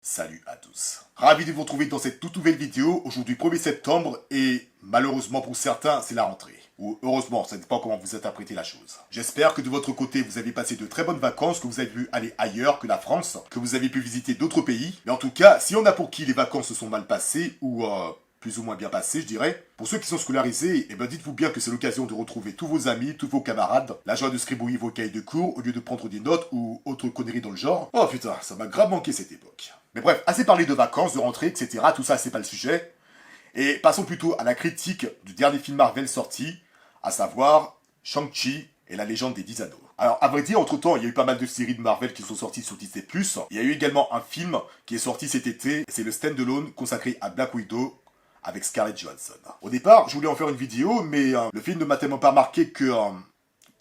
Salut à tous. Ravi de vous retrouver dans cette toute nouvelle vidéo, aujourd'hui 1er septembre, et malheureusement pour certains, c'est la rentrée. Ou heureusement, ça dépend comment vous interprétez la chose. J'espère que de votre côté, vous avez passé de très bonnes vacances, que vous avez pu aller ailleurs que la France, que vous avez pu visiter d'autres pays. Mais en tout cas, si on a pour qui les vacances se sont mal passées, ou plus ou moins bien passées, je dirais, pour ceux qui sont scolarisés, eh ben dites-vous bien que c'est l'occasion de retrouver tous vos amis, tous vos camarades, la joie de scribouiller vos cahiers de cours, au lieu de prendre des notes ou autres conneries dans le genre. Oh putain, ça m'a grave manqué cette époque. Mais bref, assez parlé de vacances, de rentrée, etc. Tout ça, c'est pas le sujet. Et passons plutôt à la critique du dernier film Marvel sorti, à savoir Shang-Chi et la légende des 10 anneaux. Alors, à vrai dire, entre-temps, il y a eu pas mal de séries de Marvel qui sont sorties sur Disney+. Il y a eu également un film qui est sorti cet été, c'est le stand-alone consacré à Black Widow, avec Scarlett Johansson. Au départ, je voulais en faire une vidéo, mais le film ne m'a tellement pas marqué que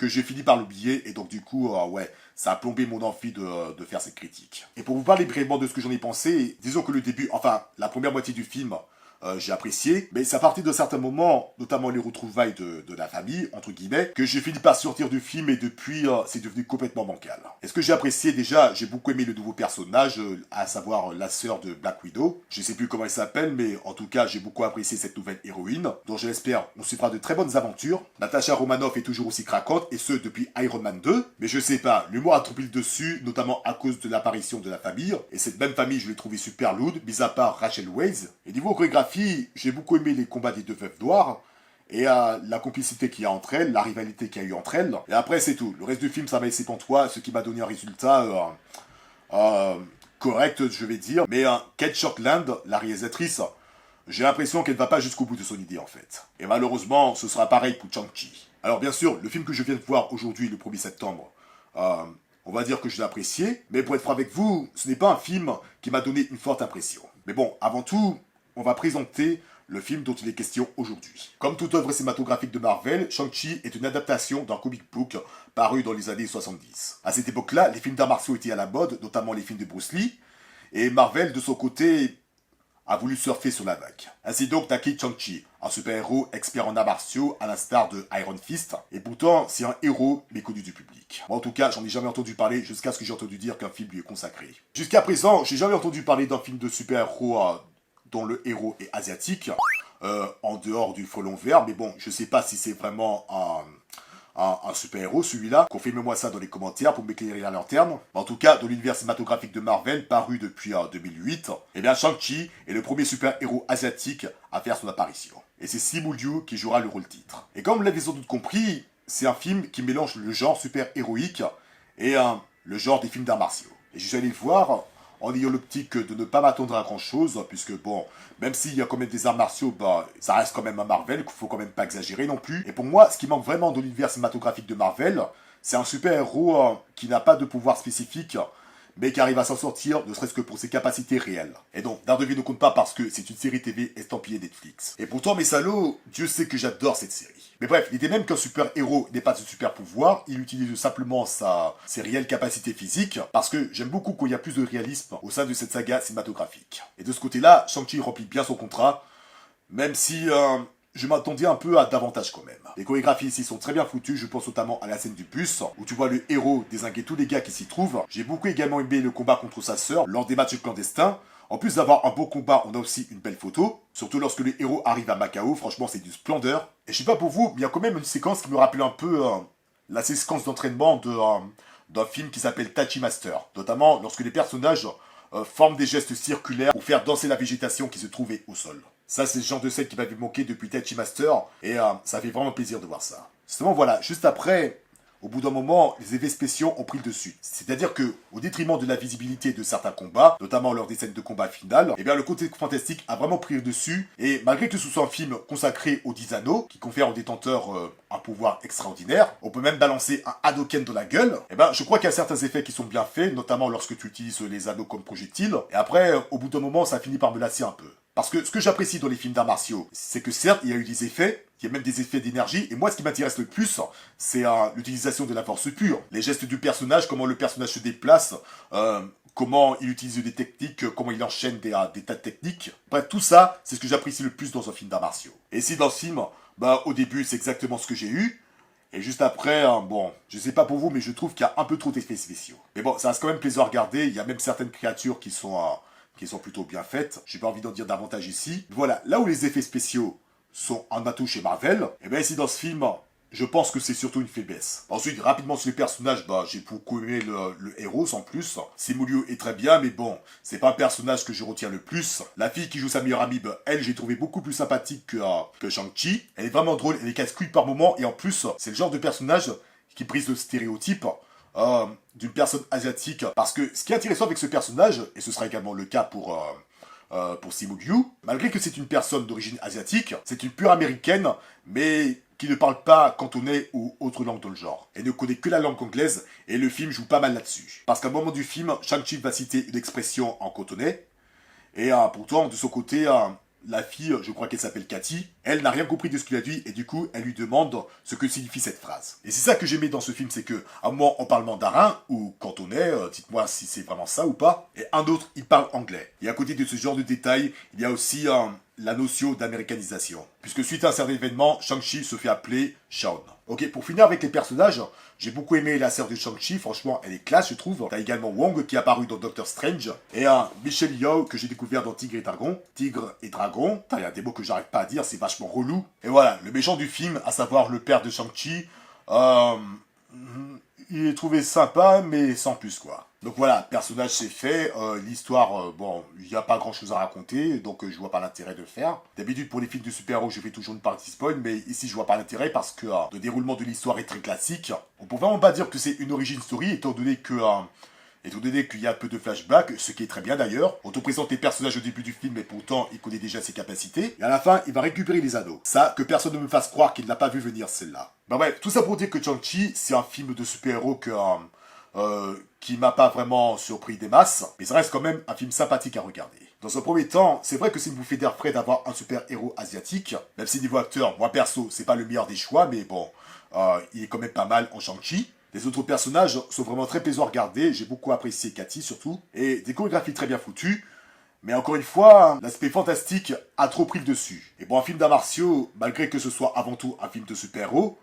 j'ai fini par l'oublier, et donc du coup, ouais, ça a plombé mon envie de faire cette critique. Et pour vous parler brièvement de ce que j'en ai pensé, disons que le début, enfin, la première moitié du film, j'ai apprécié, mais c'est à partir de certains moments, notamment les retrouvailles de la famille, entre guillemets, que j'ai fini par sortir du film et depuis, c'est devenu complètement bancal. Et ce que j'ai apprécié déjà, j'ai beaucoup aimé le nouveau personnage, à savoir la sœur de Black Widow. Je sais plus comment elle s'appelle, mais en tout cas, j'ai beaucoup apprécié cette nouvelle héroïne, dont je l'espère, on suivra de très bonnes aventures. Natasha Romanoff est toujours aussi craquante, et ce, depuis Iron Man 2, mais je sais pas, l'humour a trop pris le dessus, notamment à cause de l'apparition de la famille, et cette même famille, je l'ai trouvée super lourde, mis à part Rachel Weisz. Et niveau chorégraphie, j'ai beaucoup aimé les combats des deux veuves noires, et la complicité qu'il y a entre elles, la rivalité qu'il y a eu entre elles. Et après, c'est tout. Le reste du film, ça m'a laissé pantois, ce qui m'a donné un résultat correct, je vais dire. Mais Kate Shortland, la réalisatrice, j'ai l'impression qu'elle ne va pas jusqu'au bout de son idée, en fait. Et malheureusement, ce sera pareil pour Shang-Chi. Alors bien sûr, le film que je viens de voir aujourd'hui, le 1er septembre, on va dire que je l'ai apprécié, mais pour être franc avec vous, ce n'est pas un film qui m'a donné une forte impression. Mais bon, avant tout, on va présenter le film dont il est question aujourd'hui. Comme toute œuvre cinématographique de Marvel, Shang-Chi est une adaptation d'un comic book paru dans les années 70. À cette époque-là, les films d'arts martiaux étaient à la mode, notamment les films de Bruce Lee, et Marvel, de son côté, a voulu surfer sur la vague. Ainsi donc naquit Shang-Chi, un super-héros expert en arts martiaux à l'instar de Iron Fist, et pourtant c'est un héros méconnu du public. Moi en tout cas, j'en ai jamais entendu parler jusqu'à ce que j'ai entendu dire qu'un film lui est consacré. Jusqu'à présent, j'ai jamais entendu parler d'un film de super-héros dont le héros est asiatique, en dehors du frelon vert, mais bon, je sais pas si c'est vraiment un super-héros, celui-là. Confirmez-moi ça dans les commentaires pour m'éclairer à leur terme. En tout cas, dans l'univers cinématographique de Marvel, paru depuis 2008, eh bien Shang-Chi est le premier super-héros asiatique à faire son apparition. Et c'est Simu Liu qui jouera le rôle titre. Et comme vous l'avez sans doute compris, c'est un film qui mélange le genre super-héroïque et le genre des films d'arts martiaux. Et je suis allé le voir en ayant l'optique de ne pas m'attendre à grand chose, puisque bon, même s'il y a quand même des arts martiaux, bah, ça reste quand même un Marvel, qu'il faut quand même pas exagérer non plus. Et pour moi, ce qui manque vraiment dans l'univers cinématographique de Marvel, c'est un super-héros qui n'a pas de pouvoir spécifique, mais qui arrive à s'en sortir, ne serait-ce que pour ses capacités réelles. Et donc, Daredevil ne compte pas parce que c'est une série TV estampillée Netflix. Et pourtant, mes salauds, Dieu sait que j'adore cette série. Mais bref, l'idée même qu'un super-héros n'ait pas de super-pouvoir, il utilise simplement ses réelles capacités physiques, parce que j'aime beaucoup quand il y a plus de réalisme au sein de cette saga cinématographique. Et de ce côté-là, Shang-Chi remplit bien son contrat, même si je m'attendais un peu à davantage quand même. Les chorégraphies ici sont très bien foutues, je pense notamment à la scène du bus, où tu vois le héros dézinguer tous les gars qui s'y trouvent. J'ai beaucoup également aimé le combat contre sa sœur lors des matchs clandestins. En plus d'avoir un beau combat, on a aussi une belle photo. Surtout lorsque le héros arrive à Macao, franchement c'est du splendeur. Et je sais pas pour vous, mais il y a quand même une séquence qui me rappelle un peu la séquence d'entraînement d'un film qui s'appelle Tachi Master. Notamment lorsque les personnages forment des gestes circulaires pour faire danser la végétation qui se trouvait au sol. Ça, c'est le genre de scène qui m'avait manqué depuis Tachi Master, et ça fait vraiment plaisir de voir ça. Justement, voilà, juste après, au bout d'un moment, les effets spéciaux ont pris le dessus. C'est-à-dire que, au détriment de la visibilité de certains combats, notamment lors des scènes de combat finales, eh bien le côté fantastique a vraiment pris le dessus, et malgré que ce soit un film consacré aux 10 anneaux, qui confère aux détenteurs un pouvoir extraordinaire, on peut même balancer un Hadoken dans la gueule, eh ben je crois qu'il y a certains effets qui sont bien faits, notamment lorsque tu utilises les anneaux comme projectiles, et après, au bout d'un moment, ça finit par me lasser un peu. Parce que ce que j'apprécie dans les films d'arts martiaux, c'est que certes, il y a eu des effets, il y a même des effets d'énergie, et moi ce qui m'intéresse le plus, c'est l'utilisation de la force pure. Les gestes du personnage, comment le personnage se déplace, comment il utilise des techniques, comment il enchaîne des tas de techniques. Bref, tout ça, c'est ce que j'apprécie le plus dans un film d'arts martiaux. Et si dans ce film, bah au début c'est exactement ce que j'ai eu, et juste après, bon, je sais pas pour vous, mais je trouve qu'il y a un peu trop d'effets spéciaux. Mais bon, ça reste quand même plaisir à regarder, il y a même certaines créatures qui sont qui sont plutôt bien faites. J'ai pas envie d'en dire davantage ici. Voilà, là où les effets spéciaux sont en atout chez Marvel, et bien ici dans ce film, je pense que c'est surtout une faiblesse. Ensuite, rapidement sur les personnages, j'ai beaucoup aimé le héros sans plus. Simu est très bien, mais bon, c'est pas un personnage que je retiens le plus. La fille qui joue sa meilleure amie, elle, j'ai trouvé beaucoup plus sympathique que Shang-Chi. Elle est vraiment drôle, elle est casse-couille par moment, et en plus, c'est le genre de personnage qui brise le stéréotype d'une personne asiatique. Parce que ce qui est intéressant avec ce personnage, et ce sera également le cas pour Simu Liu, malgré que c'est une personne d'origine asiatique, c'est une pure américaine, mais qui ne parle pas cantonais ou autre langue dans le genre. Elle ne connaît que la langue anglaise, et le film joue pas mal là-dessus. Parce qu'à un moment du film, Shang-Chi va citer une expression en cantonais, et pourtant, de son côté, la fille, je crois qu'elle s'appelle Cathy, elle n'a rien compris de ce qu'il a dit, et du coup, elle lui demande ce que signifie cette phrase. Et c'est ça que j'aimais dans ce film, c'est que, à un moment, on parle mandarin, ou cantonais, dites-moi si c'est vraiment ça ou pas, et un autre, il parle anglais. Et à côté de ce genre de détails, il y a aussi la notion d'américanisation. Puisque suite à un certain événement, Shang-Chi se fait appeler Shaun. Ok, pour finir avec les personnages, j'ai beaucoup aimé la sœur de Shang-Chi, franchement, elle est classe, je trouve. T'as également Wong qui est apparu dans Doctor Strange, et Michelle Yeoh que j'ai découvert dans Tigre et Dragon. Tigre et Dragon, il y a des mots que j'arrive pas à dire, c'est vachement relou. Et voilà, le méchant du film, à savoir le père de Shang-Chi, il est trouvé sympa, mais sans plus, quoi. Donc voilà, personnage c'est fait, l'histoire, bon, il n'y a pas grand chose à raconter, donc je vois pas l'intérêt de le faire. D'habitude pour les films de super-héros, je fais toujours une partie spoil, mais ici je vois pas l'intérêt parce que le déroulement de l'histoire est très classique. On peut vraiment pas dire que c'est une origin story, étant donné qu'il y a peu de flashbacks, ce qui est très bien d'ailleurs. On te présente les personnages au début du film, mais pourtant il connaît déjà ses capacités. Et à la fin, il va récupérer les anneaux. Ça, que personne ne me fasse croire qu'il n'a pas vu venir celle-là. Bah bref, tout ça pour dire que Shang-Chi, c'est un film de super-héros qui m'a pas vraiment surpris des masses, mais ça reste quand même un film sympathique à regarder. Dans un premier temps, c'est vrai que c'est une bouffée d'air frais d'avoir un super-héros asiatique, même si niveau acteur, moi perso, c'est pas le meilleur des choix, mais bon, il est quand même pas mal en Shang-Chi. Les autres personnages sont vraiment très plaisants à regarder, j'ai beaucoup apprécié Cathy surtout, et des chorégraphies très bien foutues, mais encore une fois, l'aspect fantastique a trop pris le dessus. Et bon, un film d'arts martiaux, malgré que ce soit avant tout un film de super-héros,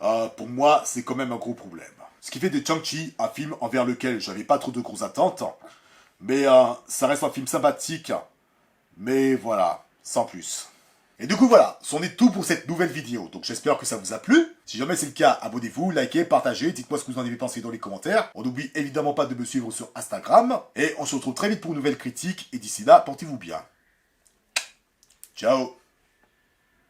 pour moi, c'est quand même un gros problème. Ce qui fait de Shang-Chi un film envers lequel j'avais pas trop de grosses attentes, mais ça reste un film sympathique, mais voilà, sans plus. Et du coup voilà, c'en est tout pour cette nouvelle vidéo, donc j'espère que ça vous a plu. Si jamais c'est le cas, abonnez-vous, likez, partagez, dites-moi ce que vous en avez pensé dans les commentaires. On n'oublie évidemment pas de me suivre sur Instagram, et on se retrouve très vite pour une nouvelle critique, et d'ici là, portez-vous bien. Ciao.